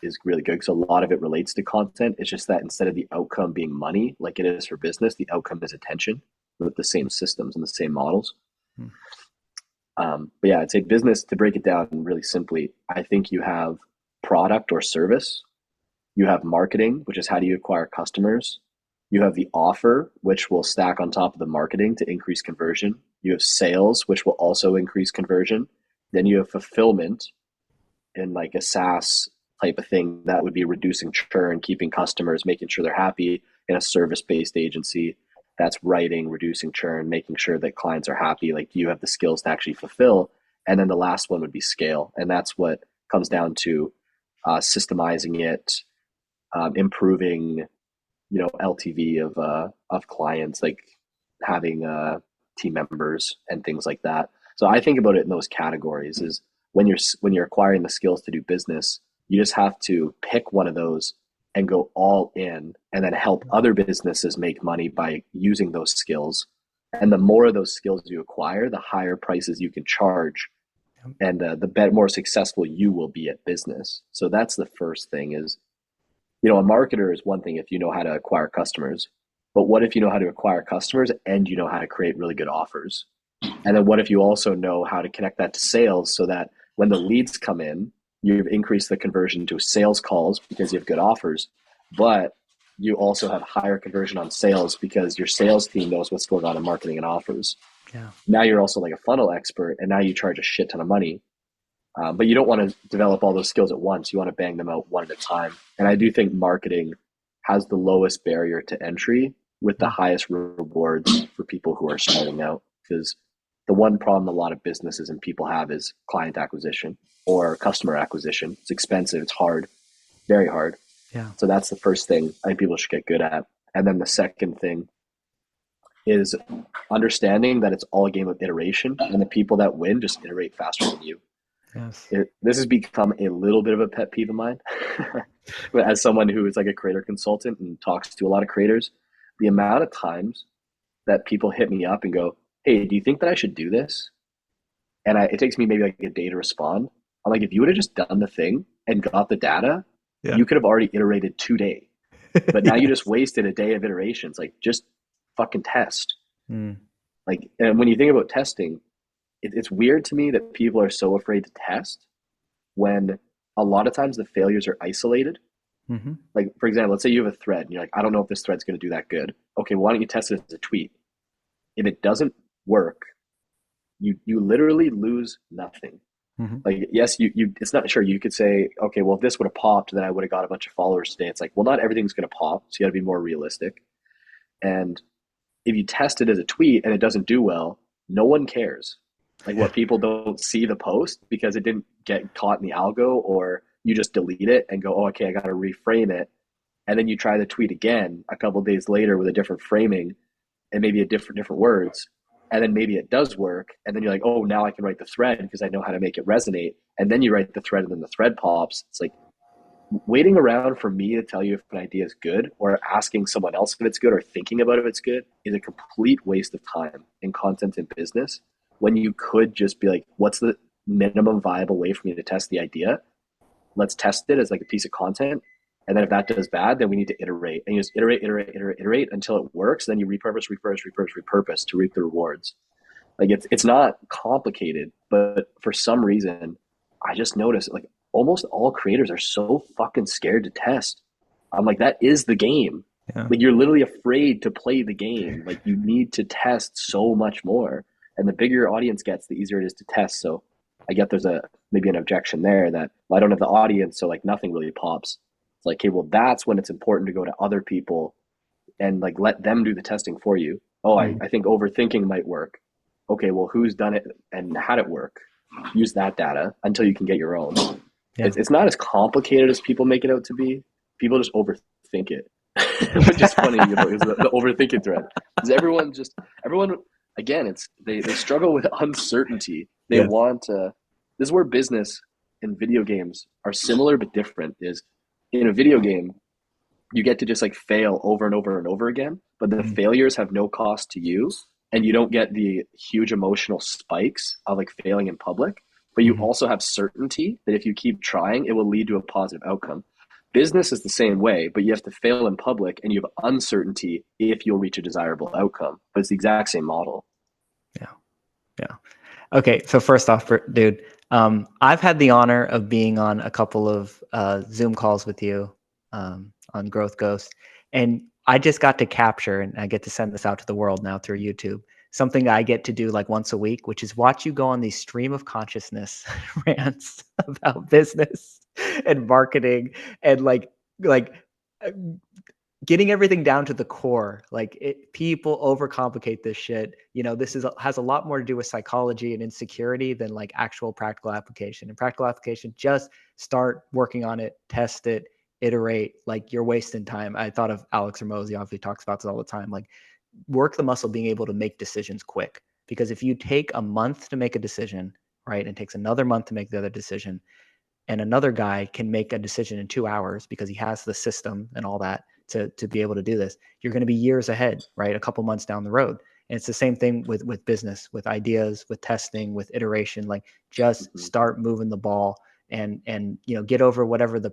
is really good because a lot of it relates to content. It's just that instead of the outcome being money, like it is for business, the outcome is attention with the same systems and the same models. Mm. But yeah, I'd say business, to break it down really simply, I think you have product or service, you have marketing, which is how do you acquire customers, you have the offer, which will stack on top of the marketing to increase conversion, you have sales, which will also increase conversion, then you have fulfillment in like a SaaS type of thing that would be reducing churn, keeping customers, making sure they're happy in a service based agency. That's writing, reducing churn, making sure that clients are happy. Like you have the skills to actually fulfill. And then the last one would be scale. And that's what comes down to systemizing it, improving, LTV of clients, like having team members and things like that. So I think about it in those categories: is when you're acquiring the skills to do business, you just have to pick one of those and go all in, and then help other businesses make money by using those skills. And the more of those skills you acquire, the higher prices you can charge, and the more successful you will be at business. So that's the first thing: is a marketer is one thing if you know how to acquire customers, but what if you know how to acquire customers and you know how to create really good offers? And then what if you also know how to connect that to sales so that when the leads come in, you've increased the conversion to sales calls because you have good offers, but you also have higher conversion on sales because your sales team knows what's going on in marketing and offers. Yeah. Now you're also like a funnel expert, and now you charge a shit ton of money. But you don't want to develop all those skills at once. You want to bang them out one at a time. And I do think marketing has the lowest barrier to entry with the Mm. highest rewards for people who are starting out. Because the one problem a lot of businesses and people have is client acquisition or customer acquisition. It's expensive, it's hard, very hard. Yeah. So that's the first thing I think people should get good at. And then the second thing is understanding that it's all a game of iteration, and the people that win just iterate faster than you. Yes. This has become a little bit of a pet peeve of mine. But as someone who is like a creator consultant and talks to a lot of creators, the amount of times that people hit me up and go, "Hey, do you think that I should do this?" and it takes me maybe like a day to respond. I'm like, if you would have just done the thing and got the data, Yeah. you could have already iterated today. But now you just Yes. wasted a day of iterations. Like, just fucking test. Mm. Like, and when you think about testing, it's weird to me that people are so afraid to test when a lot of times the failures are isolated. Hmm. Like, for example, let's say you have a thread and you're like, I don't know if this thread's going to do that good. Okay, why don't you test it as a tweet? If it doesn't work, you literally lose nothing. Hmm. Like, yes, you it's not sure. You could say, okay, well, if this would have popped, then I would have got a bunch of followers today. It's like, well, not everything's going to pop, so you got to be more realistic. And if you test it as a tweet and it doesn't do well, no one cares. Like, Yeah. what, people don't see the post because it didn't get caught in the algo, or you just delete it and go, oh, okay, I got to reframe it. And then you try the tweet again a couple of days later with a different framing and maybe a different words. And then maybe it does work. And then you're like, oh, now I can write the thread because I know how to make it resonate. And then you write the thread and then the thread pops. It's like, waiting around for me to tell you if an idea is good, or asking someone else if it's good, or thinking about if it's good, is a complete waste of time in content and business, when you could just be like, what's the minimum viable way for me to test the idea? Let's test it as like a piece of content. And then if that does bad, then we need to iterate, and you just iterate until it works. Then you repurpose to reap the rewards. Like, it's not complicated, but for some reason, I just noticed like almost all creators are so fucking scared to test. I'm like, that is the game. Yeah. Like, you're literally afraid to play the game. Like, you need to test so much more. And the bigger your audience gets, the easier it is to test. So I get there's a maybe an objection there that, well, I don't have the audience, so like nothing really pops. It's like, okay, well, that's when it's important to go to other people and like let them do the testing for you. Oh, Mm. I think overthinking might work. Okay, well, who's done it and had it work? Use that data until you can get your own. Yeah. It's not as complicated as people make it out to be. People just overthink it, which is funny about is the overthinking thread. Because everyone again, it's they struggle with uncertainty. They Yes. want this is where business and video games are similar but different. Is in a video game, you get to just like fail over and over and over again, but the Mm. failures have no cost to you, and you don't get the huge emotional spikes of like failing in public, but you Hmm. also have certainty that if you keep trying, it will lead to a positive outcome. Business is the same way, but you have to fail in public and you have uncertainty if you'll reach a desirable outcome, but it's the exact same model. Yeah. Yeah. Okay, so first off, dude, I've had the honor of being on a couple of Zoom calls with you on Growth Ghost, and I just got to capture, and I get to send this out to the world now through YouTube, something I get to do like once a week, which is watch you go on these stream of consciousness rants about business and marketing and like uh, getting everything down to the core. Like, people overcomplicate this shit. This has a lot more to do with psychology and insecurity than like actual practical application. And practical application, just start working on it, test it, iterate. Like, you're wasting time. I thought of Alex Ramosi, obviously talks about this all the time. Like, work the muscle being able to make decisions quick. Because if you take a month to make a decision, right, and it takes another month to make the other decision, and another guy can make a decision in 2 hours because he has the system and all that to be able to do this, you're going to be years ahead, right? A couple months down the road. And it's the same thing with business, with ideas, with testing, with iteration. Like, just Mm-hmm. start moving the ball, and get over whatever the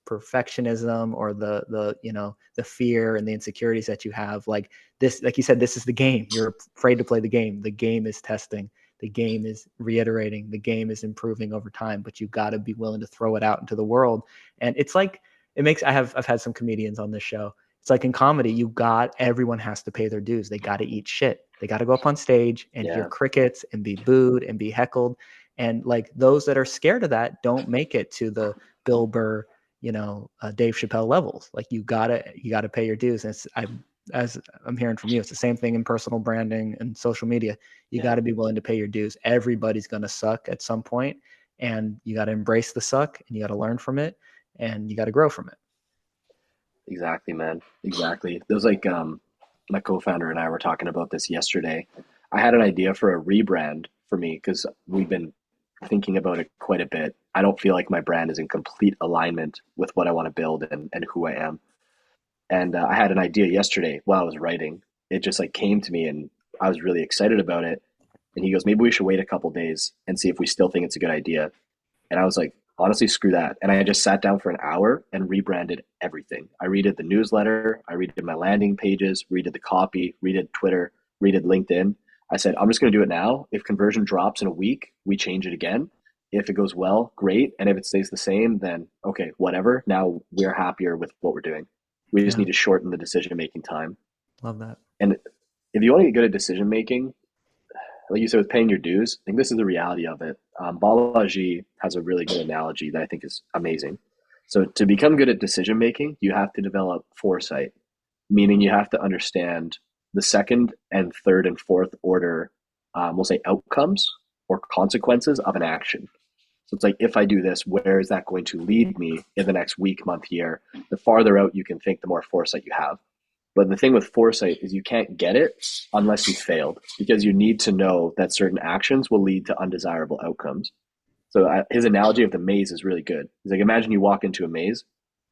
perfectionism or the fear and the insecurities that you have. Like this, like you said, this is the game. You're afraid to play the game. The game is testing. The game is reiterating. The game is improving over time, but you got to be willing to throw it out into the world. And it's like, I've had some comedians on this show. It's like in comedy, everyone has to pay their dues. They got to eat shit. They got to go up on stage and hear Yeah. crickets and be booed and be heckled. And like, those that are scared of that don't make it to the Bill Burr, Dave Chappelle levels. Like, you gotta pay your dues. And as I'm hearing from you, it's the same thing in personal branding and social media. You got Yeah. to be willing to pay your dues. Everybody's going to suck at some point, and you got to embrace the suck, and you got to learn from it, and you got to grow from it. Exactly, man. Exactly. There was like my co-founder and I were talking about this yesterday. I had an idea for a rebrand for me because we've been thinking about it quite a bit. I don't feel like my brand is in complete alignment with what I want to build and who I am. And I had an idea yesterday while I was writing. It just like came to me and I was really excited about it. And he goes, maybe we should wait a couple days and see if we still think it's a good idea. And I was like, honestly, screw that. And I just sat down for an hour and rebranded everything. I redid the newsletter, I redid my landing pages, redid the copy, redid Twitter, redid LinkedIn. I said, I'm just going to do it now. If conversion drops in a week, we change it again. If it goes well, great. And if it stays the same, then okay, whatever. Now we're happier with what we're doing. We just Yeah, need to shorten the decision making time. love that. And if you want to get good at decision making, like you said, with paying your dues, I think this is the reality of it. Balaji has a really good analogy that I think is amazing. So to become good at decision making, you have to develop foresight, meaning you have to understand the second and third and fourth order, we'll say outcomes or consequences of an action. So it's like, if I do this, where is that going to lead me in the next week, month, year? The farther out you can think, the more foresight you have. But the thing with foresight is you can't get it unless you failed, because you need to know that certain actions will lead to undesirable outcomes. So his analogy of the maze is really good. He's like, imagine you walk into a maze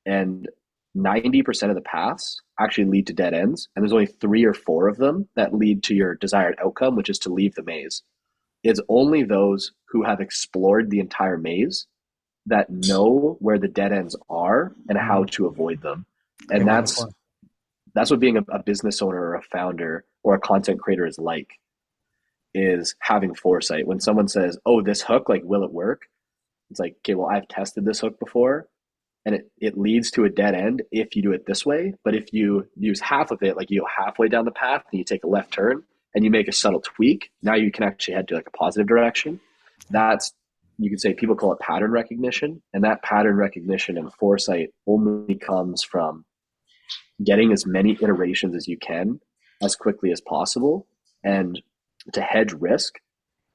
and 90% of the paths actually lead to dead ends. And there's only 3 or 4 of them that lead to your desired outcome, which is to leave the maze. It's only those who have explored the entire maze that know where the dead ends are and how to avoid them. Great And metaphor. that's what being a business owner or a founder or a content creator is like, is having foresight. When someone says, oh, this hook, like, will it work? It's like, okay, well, I've tested this hook before and it leads to a dead end if you do it this way. But if you use half of it, like you go halfway down the path and you take a left turn and you make a subtle tweak, now you can actually head to like a positive direction. That's, you could say, people call it pattern recognition. And that pattern recognition and foresight only comes from getting as many iterations as you can as quickly as possible. And to hedge risk,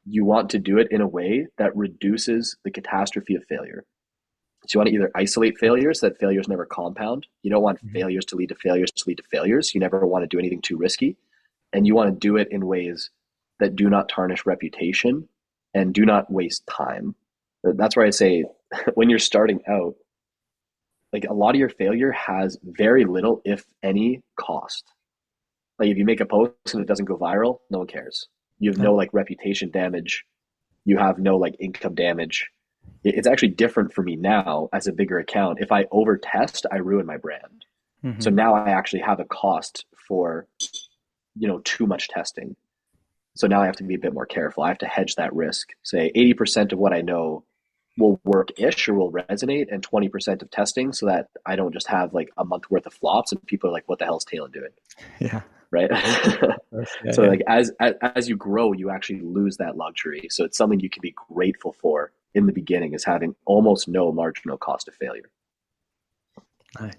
you want to do it in a way that reduces the catastrophe of failure. So you want to either isolate failures, that failures never compound. You don't want Mhm. failures to lead to failures to lead to failures. You never want to do anything too risky. And you want to do it in ways that do not tarnish reputation and do not waste time. That's where I say, when you're starting out, like, a lot of your failure has very little, if any, cost. Like, if you make a post and it doesn't go viral, no one cares. You have Yeah. no like reputation damage. You have no like income damage. It's actually different for me now as a bigger account. If I over test, I ruin my brand. So Hmm. now I actually have a cost for, too much testing. So now I have to be a bit more careful. I have to hedge that risk. Say 80% of what I know will work ish or will resonate, and 20% of testing, so that I don't just have like a month worth of flops and people are like, what the hell is Taylin doing? Yeah. Right. Yeah. So Yeah. like, as you grow, you actually lose that luxury. So it's something you can be grateful for in the beginning, is having almost no marginal cost of failure.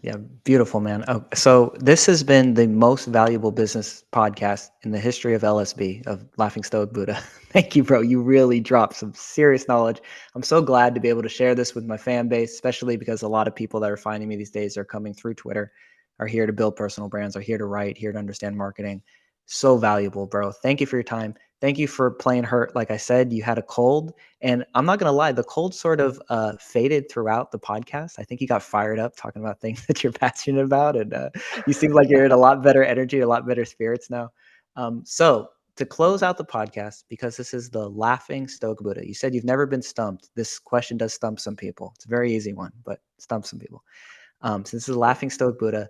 Yeah, beautiful, man. Oh, so this has been the most valuable business podcast in the history of LSB, of Laughing Stoic Buddha. Thank you, bro. You really dropped some serious knowledge. I'm so glad to be able to share this with my fan base, especially because a lot of people that are finding me these days are coming through Twitter, are here to build personal brands, are here to write, here to understand marketing. So valuable, bro. Thank you for your time. Thank you for playing hurt. Like I said, you had a cold. And I'm not going to lie, the cold sort of faded throughout the podcast. I think you got fired up talking about things that you're passionate about. And you seem like you're in a lot better energy, a lot better spirits now. So to close out the podcast, because this is the Laughing Stoic Buddha, you said you've never been stumped. This question does stump some people. It's a very easy one, but stump some people. Since this is the Laughing Stoic Buddha,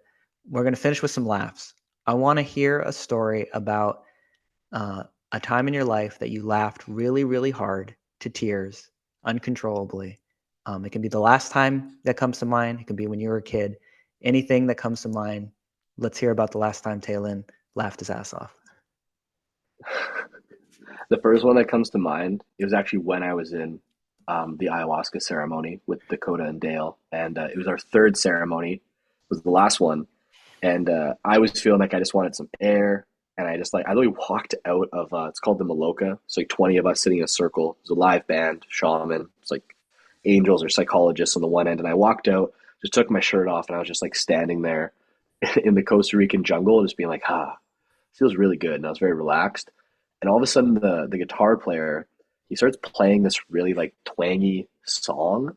we're going to finish with some laughs. I want to hear a story about a time in your life that you laughed really, really hard to tears, uncontrollably. It can be the last time that comes to mind. It can be when you were a kid. Anything that comes to mind. Let's hear about the last time Taylin laughed his ass off. The first one that comes to mind, it was actually when I was in the ayahuasca ceremony with Dakota and Dale, and it was our third ceremony. It was the last one, and I was feeling like I just wanted some air, and I literally walked out of it's called the Maloka. It's like 20 of us sitting in a circle. It was a live band, shaman. It's like angels or psychologists on the one end, and I walked out, just took my shirt off, and I was just like standing there in the Costa Rican jungle, just being like, feels really good. And I was very relaxed. And all of a sudden, the guitar player, he starts playing this really like twangy song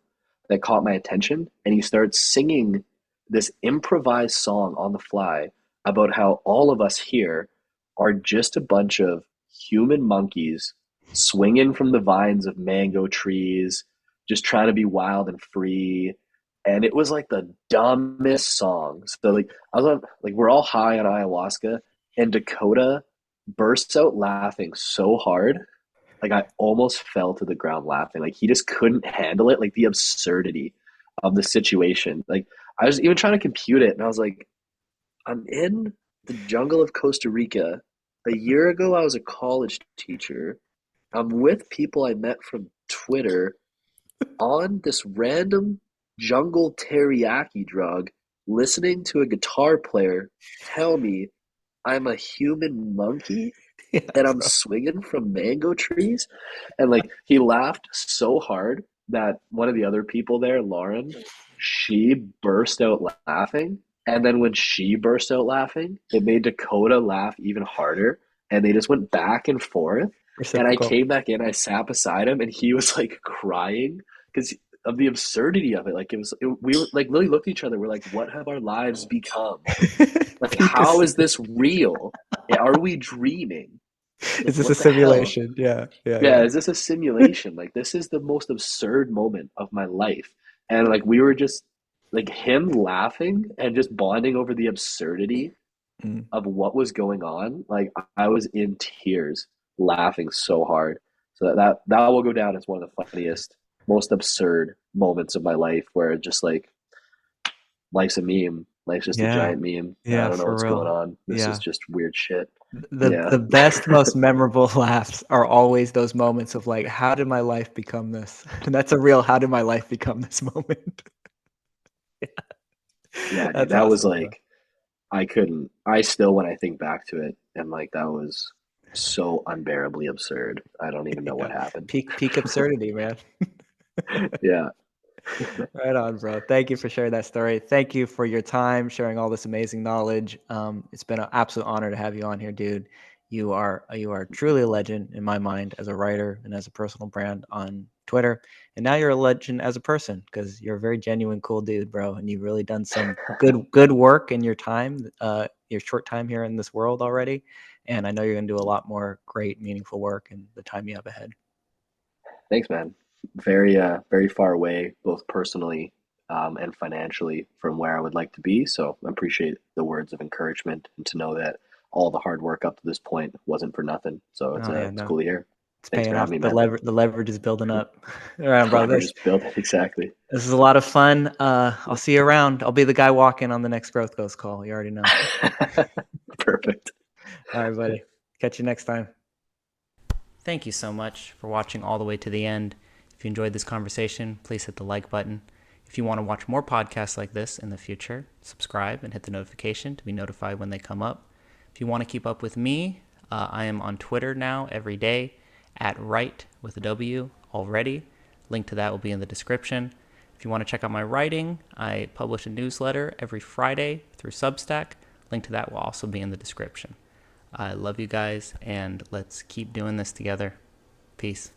that caught my attention, and he starts singing this improvised song on the fly about how all of us here are just a bunch of human monkeys swinging from the vines of mango trees, just trying to be wild and free. And it was like the dumbest song. So like I was on like we're all high on ayahuasca, and Dakota bursts out laughing so hard, like I almost fell to the ground laughing. Like he just couldn't handle it, like the absurdity of the situation. Like I was even trying to compute it, and I was like, I'm in the jungle of Costa Rica. A year ago, I was a college teacher. I'm with people I met from Twitter on this random jungle teriyaki drug, listening to a guitar player tell me I'm a human monkey Yeah, and I'm bro. swinging from mango trees. And like he laughed so hard that one of the other people there, Lauren, she burst out laughing. And then when she burst out laughing, it made Dakota laugh even harder. And they just went back and forth. And I Reciprocal. came back in, I sat beside him, and he was like crying because of the absurdity of it. Like we were like literally looked at each other. We're like, what have our lives become? Like, Peak how is, is this real? Are we dreaming? is Like, this a what the hell? simulation? Yeah, yeah, Yeah, yeah. is this a simulation? Like, this is the most absurd moment of my life. And like, we were just like him laughing and just bonding over the absurdity Mm. of what was going on. Like, I was in tears laughing so hard. So that will go down as one of the funniest, most absurd moments of my life where it just like life's a meme. Life's just a Yeah, giant meme. I yeah, don't know for what's going real. on. This is Yeah. just weird shit. The Yeah. the best, most memorable laughs are always those moments of like, how did my life become this? And that's a real how did my life become this moment. Yeah, dude. That's That was awesome, bro. like I still when I think back to it am like that was so unbearably absurd. I don't even know what Yeah. happened. Peak absurdity, man. Yeah. Right on, bro. Thank you for sharing that story. Thank you for your time, sharing all this amazing knowledge. It's been an absolute honor to have you on here, dude. You are truly a legend in my mind as a writer and as a personal brand on Twitter. And now you're a legend as a person because you're a very genuine, cool dude, bro. And you've really done some good work in your time, your short time here in this world already. And I know you're gonna do a lot more great, meaningful work in the time you have ahead. Thanks, man. Very far away, both personally and financially from where I would like to be. So I appreciate the words of encouragement and to know that all the hard work up to this point wasn't for nothing. So Oh yeah, it's no. cool to hear. It's Thanks paying for having off. me, man. The leverage is building up. All right, The bro. leverage This is built exactly. this is a lot of fun. I'll see you around. I'll be the guy walking on the next Growth Ghost call. You already know. Perfect. All right, buddy. Catch you next time. Thank you so much for watching all the way to the end. If you enjoyed this conversation, please hit the like button. If you want to watch more podcasts like this in the future, subscribe and hit the notification to be notified when they come up. If you want to keep up with me, I am on Twitter now every day at write with a W already. Link to that will be in the description. If you want to check out my writing, I publish a newsletter every Friday through Substack. Link to that will also be in the description. I love you guys, and let's keep doing this together. Peace.